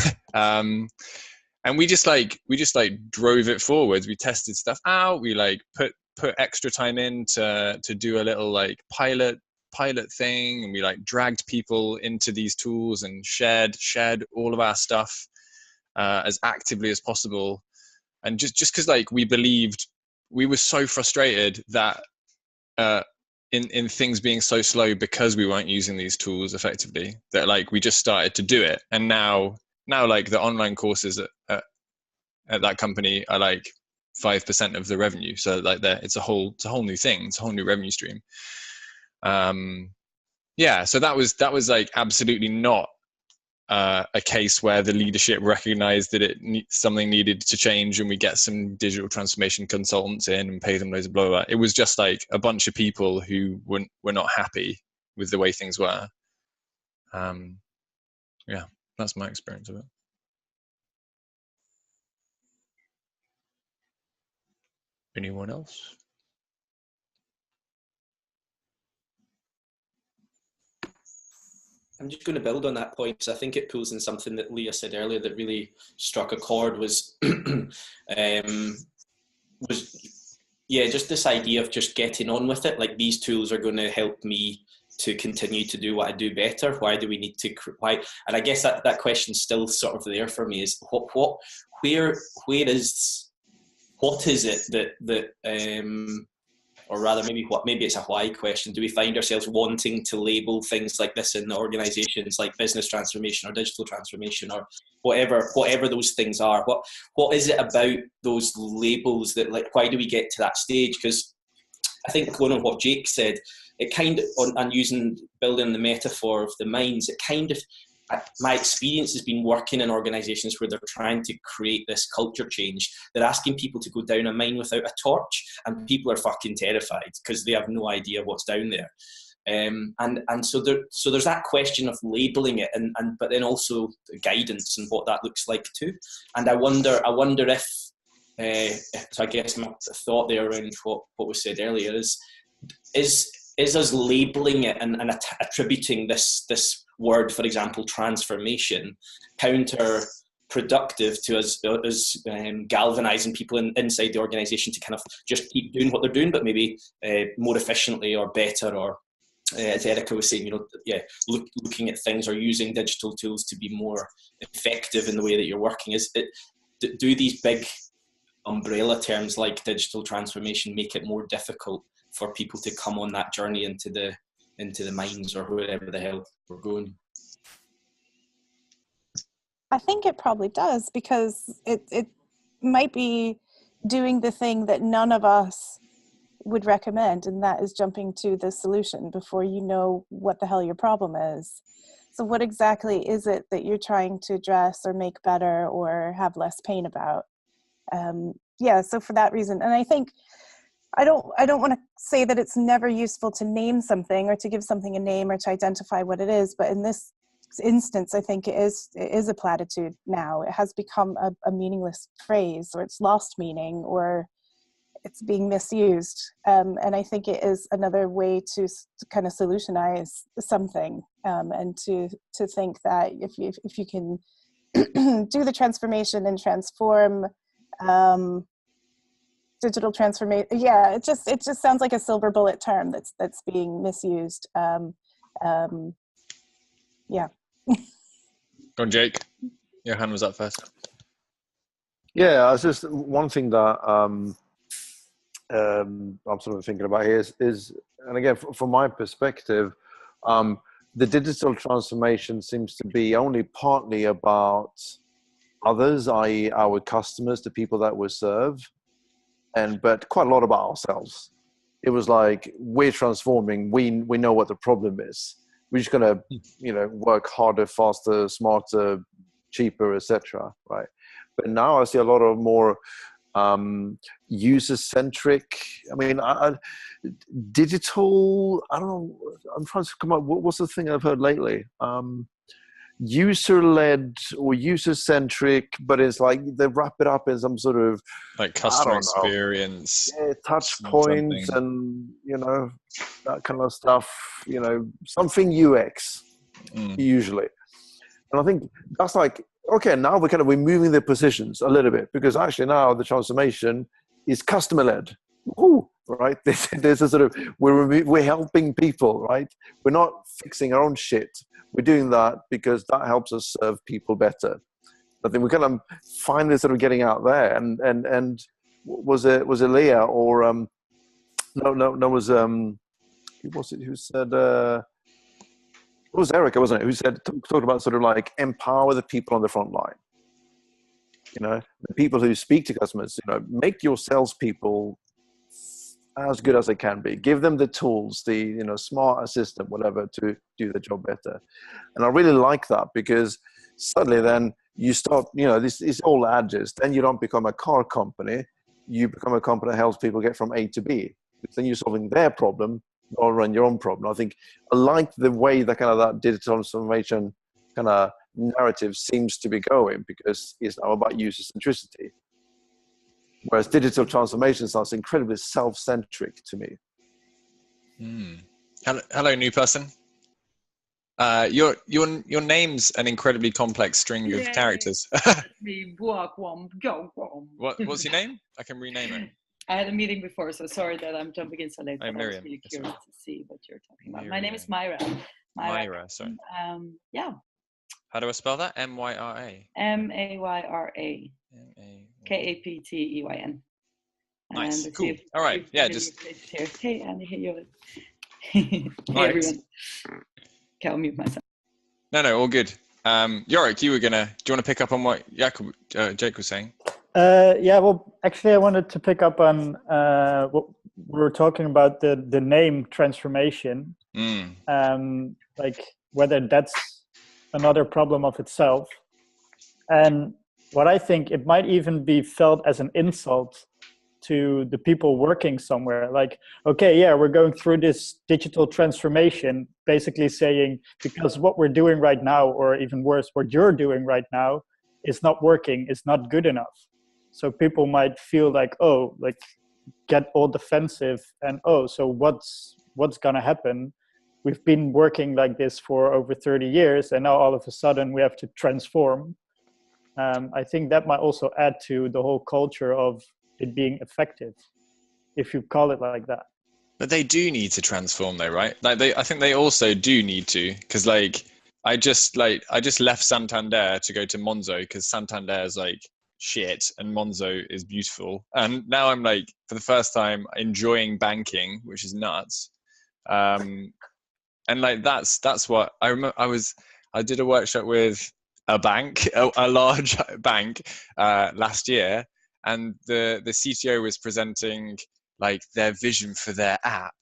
And we just drove it forwards. We tested stuff out. We like put extra time in to do a little like pilot thing, and we like dragged people into these tools and shared all of our stuff as actively as possible. And just because like we were so frustrated that in things being so slow because we weren't using these tools effectively, that like we just started to do it. And now like the online courses at that company are like 5% of the revenue. So like it's a whole new thing. It's a whole new revenue stream. So that was like absolutely not a case where the leadership recognized that something needed to change and we get some digital transformation consultants in and pay them loads of blah. It was just like a bunch of people who were not happy with the way things were. That's my experience of it. Anyone else? I'm just going to build on that point, because I think it pulls in something that Leah said earlier that really struck a chord, was just this idea of just getting on with it. Like, these tools are going to help me to continue to do what I do better. Why do we need to? Why? And I guess that question's still sort of there for me. Is where is it that or rather maybe it's a why question. Do we find ourselves wanting to label things like this in organizations, like business transformation or digital transformation or whatever those things are? What is it about those labels that, like, why do we get to that stage? Because I think going on what Jake said, it kind of, on building the metaphor of the mines, it kind of, my experience has been working in organizations where they're trying to create this culture change. They're asking people to go down a mine without a torch, and people are fucking terrified because they have no idea what's down there. And so there's that question of labeling it, but then also the guidance and what that looks like too. And I wonder if so I guess my thought there around what was said earlier is us labeling it and attributing this word, for example, transformation, counterproductive to us galvanizing people inside the organization to kind of just keep doing what they're doing, but maybe more efficiently or better, or as Erica was saying, looking at things or using digital tools to be more effective in the way that you're working. Do these big umbrella terms like digital transformation make it more difficult for people to come on that journey into the mines or wherever the hell we're going? I think it probably does, because it might be doing the thing that none of us would recommend, and that is jumping to the solution before you know what the hell your problem is. So what exactly is it that you're trying to address or make better or have less pain about? So for that reason, and I think I don't want to say that it's never useful to name something or to give something a name or to identify what it is, but in this instance, I think it is a platitude now. It has become a meaningless phrase, or it's lost meaning, or it's being misused. And I think it is another way to kind of solutionize something, and to think that if you can do the transformation and transform, digital transformation. Yeah, it just sounds like a silver bullet term that's being misused. Yeah. Go on, Jake. Your hand was up first. Yeah, it's just one thing that I'm sort of thinking about here is, and again, from my perspective, the digital transformation seems to be only partly about others, i.e. our customers, the people that we serve, but quite a lot about ourselves. It was like, we're transforming, we know what the problem is. We're just gonna, work harder, faster, smarter, cheaper, etc. Right? But now I see a lot of more user-centric. I mean, digital. I don't know. I'm trying to come up. What's the thing I've heard lately? User-led or user-centric, but it's like they wrap it up in some sort of like customer experience, touch points, and that kind of stuff. Something UX usually, and I think that's like, okay, now we're moving the positions a little bit, because actually now the transformation is customer-led. Ooh, right? There's a sort of, we're helping people, right? We're not fixing our own shit. We're doing that because that helps us serve people better. I think we're kind of finally sort of getting out there. And was it Leah or no was who was it who said it was Erica, wasn't it, who said, talked about sort of like empower the people on the front line. The people who speak to customers. Make your salespeople as good as they can be. Give them the tools, the smart assistant, whatever, to do the job better. And I really like that, because suddenly then you start, this is all adges. Then you don't become a car company. You become a company that helps people get from A to B. Then you're solving their problem rather than your own problem. I think I like the way that kind of that digital transformation kind of narrative seems to be going, because it's now about user centricity. Whereas digital transformation sounds incredibly self-centric to me. Hello, new person. Your name's an incredibly complex string of characters. What's your name? I can rename it. I had a meeting before, so sorry that I'm jumping in so late. I'm Miriam. I was really curious to see what you're talking about. My name is Myra. Myra, sorry. Yeah. How do I spell that? M-Y-R-A. M-A-Y-R-A. K-A-P-T-E-Y-N. Nice. Cool. All right. Yeah, just... Hey, Andy. Hey, Jorrit. Hey, everyone. Okay, I'll mute myself. No, all good. Jorrit, do you want to pick up on what Jake was saying? Well, actually, I wanted to pick up on what we were talking about, the name transformation. Like whether that's another problem of itself. And what I think, it might even be felt as an insult to the people working somewhere. Like, okay, yeah, we're going through this digital transformation, basically saying, because what we're doing right now, or even worse, what you're doing right now is not working, it's not good enough. So people might feel like, oh, like get all defensive and, oh, so what's going to happen? We've been working like this for over 30 years and now all of a sudden we have to transform. I think that might also add to the whole culture of it being effective, if you call it like that. But they do need to transform though, right? Like I think they also do need to, because like I just left Santander to go to Monzo because Santander is like shit and Monzo is beautiful. And now I'm like, for the first time, enjoying banking, which is nuts. And like that's what I remember. I did a workshop with a bank, a large bank, last year, and the CTO was presenting like their vision for their app,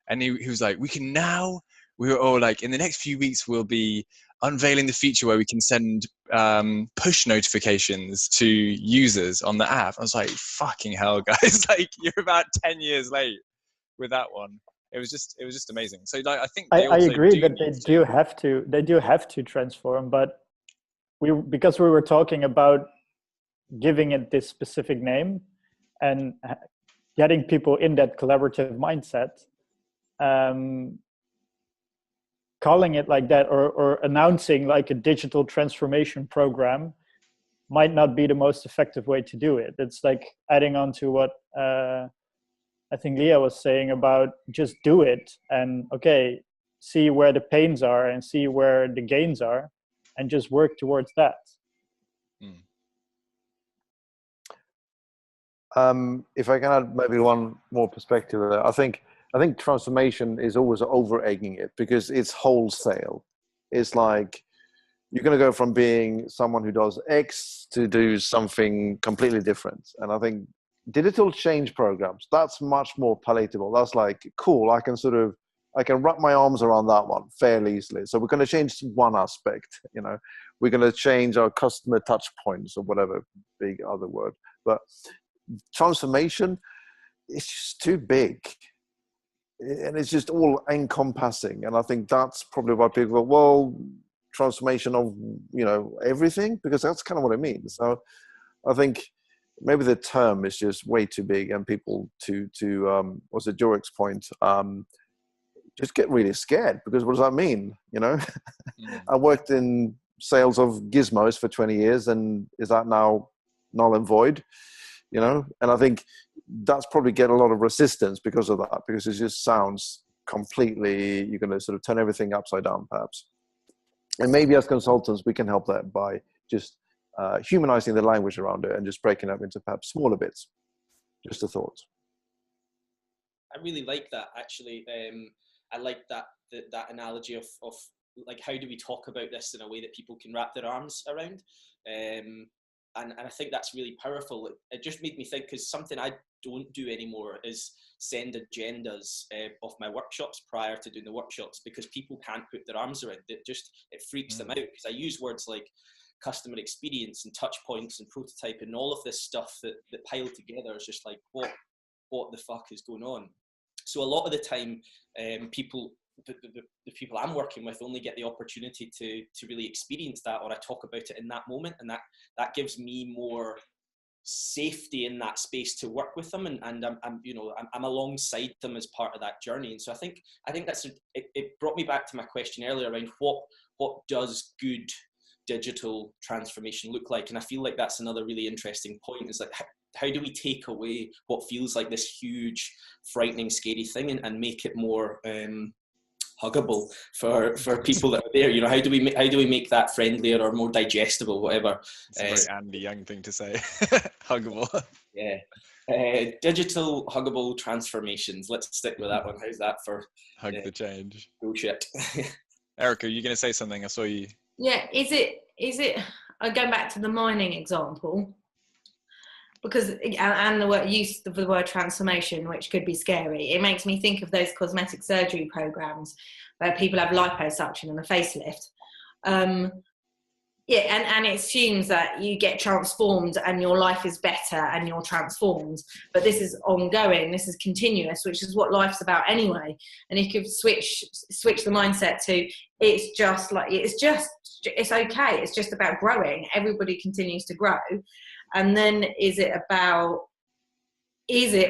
and he was like, we were all like, in the next few weeks we'll be unveiling the feature where we can send push notifications to users on the app. I was like, fucking hell, guys, like you're about 10 years late with that one. It was just amazing. So like, I think I agree that they do have to transform, but because we were talking about giving it this specific name and getting people in that collaborative mindset, calling it like that or announcing like a digital transformation program might not be the most effective way to do it. It's like adding on to what I think Leah was saying about just do it and see where the pains are and see where the gains are and just work towards that. If I can add maybe one more perspective there, I think transformation is always over-egging it because it's wholesale. It's like you're going to go from being someone who does X to do something completely different. And I think digital change programs, that's much more palatable. That's like, cool, I can wrap my arms around that one fairly easily. So we're going to change one aspect, we're going to change our customer touch points or whatever big other word. But transformation is just too big. And it's just all encompassing. And I think that's probably why people go, well, transformation of, everything, because that's kind of what it means. So I think maybe the term is just way too big and people to what's it, Jurek's point, just get really scared because what does that mean? I worked in sales of gizmos for 20 years and is that now null and void? And I think that's probably get a lot of resistance because of that, because it just sounds completely, you're going to sort of turn everything upside down perhaps. And maybe as consultants, we can help that by just humanizing the language around it and just breaking up into perhaps smaller bits. Just a thought. I really like that, actually. I like that analogy of like, how do we talk about this in a way that people can wrap their arms around? And I think that's really powerful. It just made me think, because something I don't do anymore is send agendas of my workshops prior to doing the workshops, because people can't put their arms around it. It freaks them out, because I use words like customer experience and touch points and prototype and all of this stuff that pile together is just like, what the fuck is going on? So a lot of the time, the people I'm working with only get the opportunity to really experience that, or I talk about it in that moment, and that gives me more safety in that space to work with them, and I'm alongside them as part of that journey. And so I think it brought me back to my question earlier around what does good digital transformation look like, and I feel like that's another really interesting point, is like, how do we take away what feels like this huge, frightening, scary thing and make it more huggable for people that are there? How do we make that friendlier or more digestible, whatever? It's a very Andy Young thing to say. Huggable. Yeah. Digital huggable transformations. Let's stick with that one. How's that for hug the change? Bullshit. Erica, are you going to say something? I saw you. Yeah. Is it? I'm going back to the mining example, because and the use of the word transformation, which could be scary. It makes me think of those cosmetic surgery programs where people have liposuction and a facelift. And it assumes that you get transformed and your life is better and you're transformed. But this is ongoing, this is continuous, which is what life's about anyway. And you could switch the mindset to it's okay. It's just about growing. Everybody continues to grow. And then is it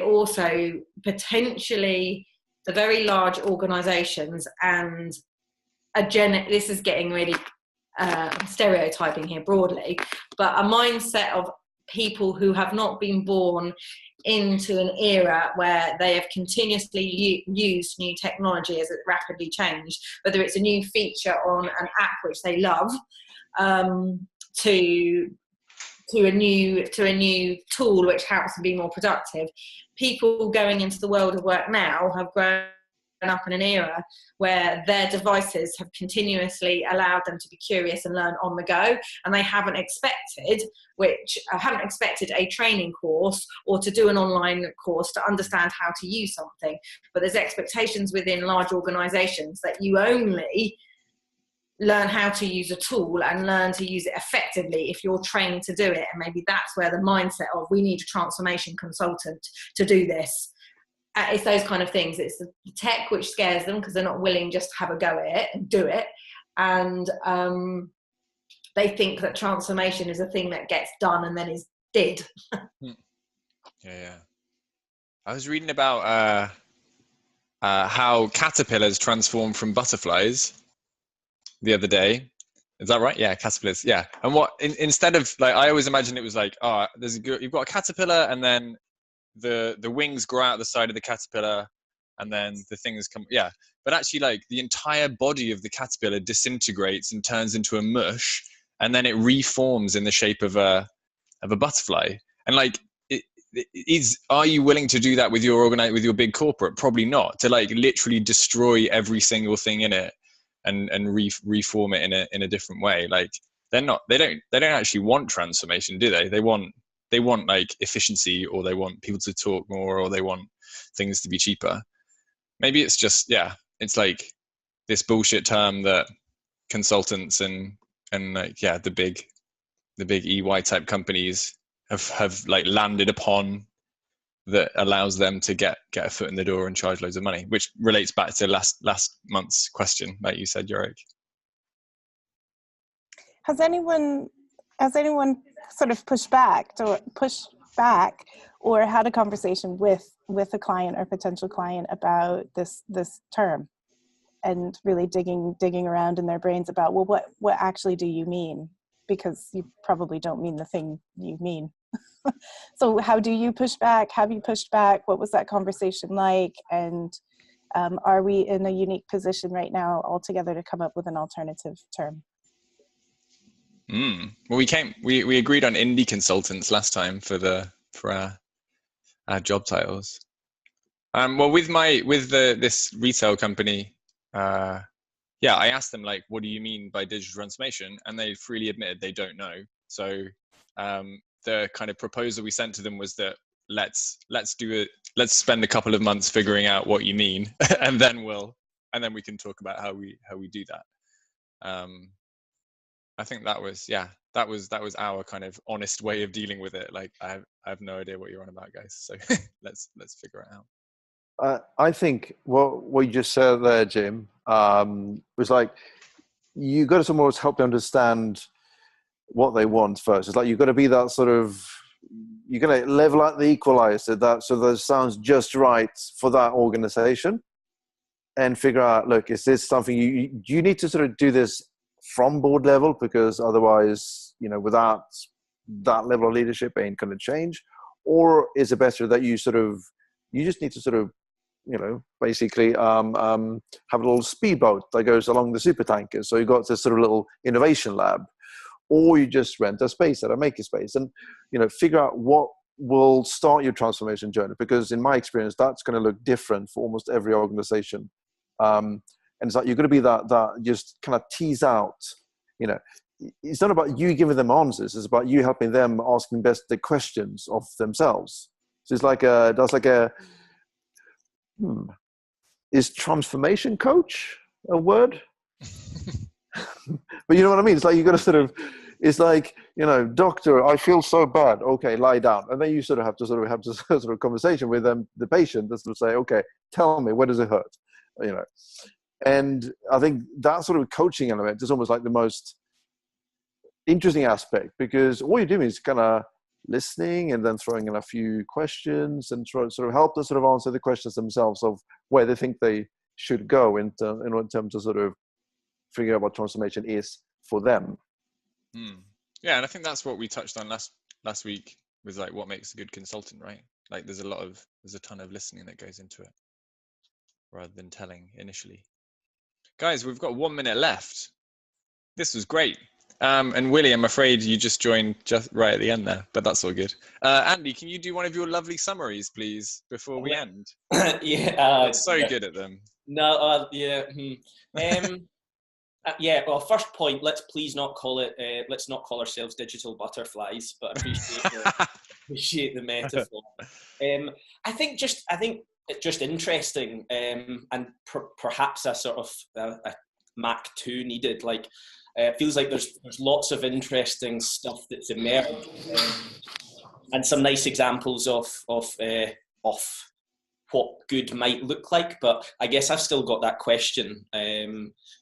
also potentially the very large organizations and this is getting really stereotyping here broadly, but a mindset of people who have not been born into an era where they have continuously used new technology as it rapidly changed, whether it's a new feature on an app which they love, to a new tool which helps them be more productive. People going into the world of work now have grown up in an era where their devices have continuously allowed them to be curious and learn on the go, and they haven't expected a training course or to do an online course to understand how to use something. But there's expectations within large organizations that you only learn how to use a tool and learn to use it effectively if you're trained to do it. And maybe that's where the mindset of we need a transformation consultant to do this. It's those kind of things. It's the tech which scares them because they're not willing just to have a go at it and do it. And they think that transformation is a thing that gets done and then is did. Yeah. I was reading about how caterpillars transform from butterflies the other day. Is that right? Yeah, caterpillars. Yeah. And what instead of like, I always imagine it was like, you've got a caterpillar, and then the wings grow out the side of the caterpillar, and then the things come. Yeah. But actually, like, the entire body of the caterpillar disintegrates and turns into a mush, and then it reforms in the shape of a butterfly. And like, are you willing to do that with your big corporate? Probably not. To like literally destroy every single thing in it and reform it in a different way. Like, they don't actually want transformation, do they? They want like efficiency, or they want people to talk more, or they want things to be cheaper. Maybe it's just, it's like this bullshit term that consultants and like, the big EY type companies have like landed upon, that allows them to get a foot in the door and charge loads of money, which relates back to last month's question, like you said, Yorick. Has anyone sort of pushed back or had a conversation with a client or potential client about this term, and really digging around in their brains about, well, what actually do you mean? Because you probably don't mean the thing you mean. So how do you push back? Have you pushed back? What was that conversation like? And are we in a unique position right now altogether to come up with an alternative term? Well, we agreed on indie consultants last time for our job titles. Well, with this retail company, I asked them, like, what do you mean by digital transformation? And they freely admitted they don't know. So the kind of proposal we sent to them was that let's spend a couple of months figuring out what you mean, and then we can talk about how we do that. I think that was our kind of honest way of dealing with it. Like, I have no idea what you're on about, guys. So let's figure it out. I think what you just said there, Jim, was like, you got to almost help them understand what they want first. It's like, you've got to be that sort of, you're going to level out the equalizer so that sounds just right for that organization, and figure out, look, is this something you need to sort of do this from board level, because otherwise, without that level of leadership, ain't going to change? Or is it better that you just need to sort of, basically have a little speedboat that goes along the super tanker, so you've got this sort of little innovation lab? Or you just rent a space at a makerspace, and figure out what will start your transformation journey, because in my experience, that's going to look different for almost every organization. And it's like, you're going to be that just kind of tease out, it's not about you giving them answers, it's about you helping them asking the questions of themselves. So it's like is transformation coach a word? But you know what I mean? It's like, you got to sort of, it's like, doctor, I feel so bad. Okay, lie down. And then you sort of have to have this sort of conversation with them, the patient, that's to say, okay, tell me, where does it hurt? And I think that sort of coaching element is almost like the most interesting aspect, because all you're doing is kind of listening and then throwing in a few questions and sort of help them sort of answer the questions themselves of where they think they should go in terms of sort of figuring out what transformation is for them. Yeah, and I think that's what we touched on last week, was like, what makes a good consultant, right? Like, there's a ton of listening that goes into it, rather than telling initially. Guys, we've got 1 minute left. This was great. And Willie, I'm afraid you just joined just right at the end there, but that's all good. Andy, can you do one of your lovely summaries, please, before we end? Yeah. You're so good at them. No, yeah. Yeah, well, first point, let's please not call it, let's not call ourselves digital butterflies, but appreciate the metaphor. I think it's just interesting, and perhaps a sort of a Mach 2 needed. Like, it feels like there's lots of interesting stuff that's emerged, and some nice examples of what good might look like. But I guess I've still got that question: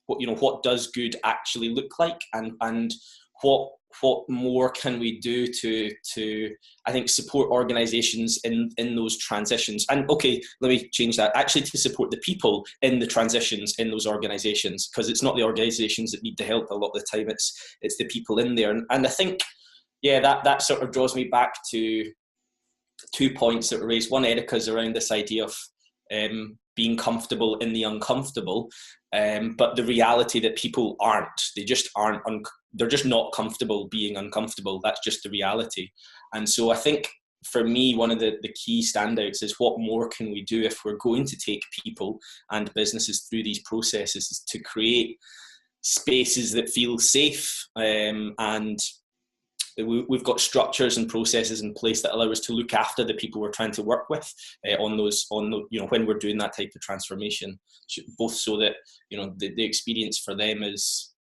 what does good actually look like, and what more can we do to I think support organizations in those transitions? And okay, let me change that, actually to support the people in the transitions in those organizations, because it's not the organizations that need the help a lot of the time, it's the people in there. And I think, yeah, that sort of draws me back to 2 points that were raised. One, Erica's around this idea of being comfortable in the uncomfortable, but the reality that people aren't. They just aren't. They're just not comfortable being uncomfortable. That's just the reality. And so I think for me, one of the key standouts is what more can we do if we're going to take people and businesses through these processes, is to create spaces that feel safe, and we've got structures and processes in place that allow us to look after the people we're trying to work with when we're doing that type of transformation, both so that the experience for them is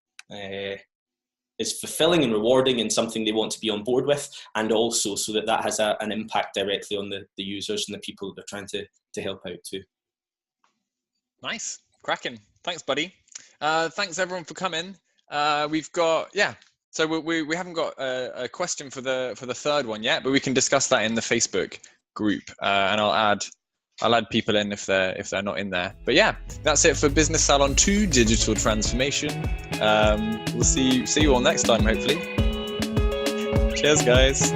fulfilling and rewarding and something they want to be on board with, and also so that has an impact directly on the users and the people that they're trying to help out too. Nice, cracking. Thanks, buddy. Thanks everyone for coming. We've got So we haven't got a question for the third one yet, but we can discuss that in the Facebook group, and I'll add people in if they're not in there. But yeah, that's it for Business Salon 2 Digital Transformation. We'll see you all next time, hopefully. Cheers, guys.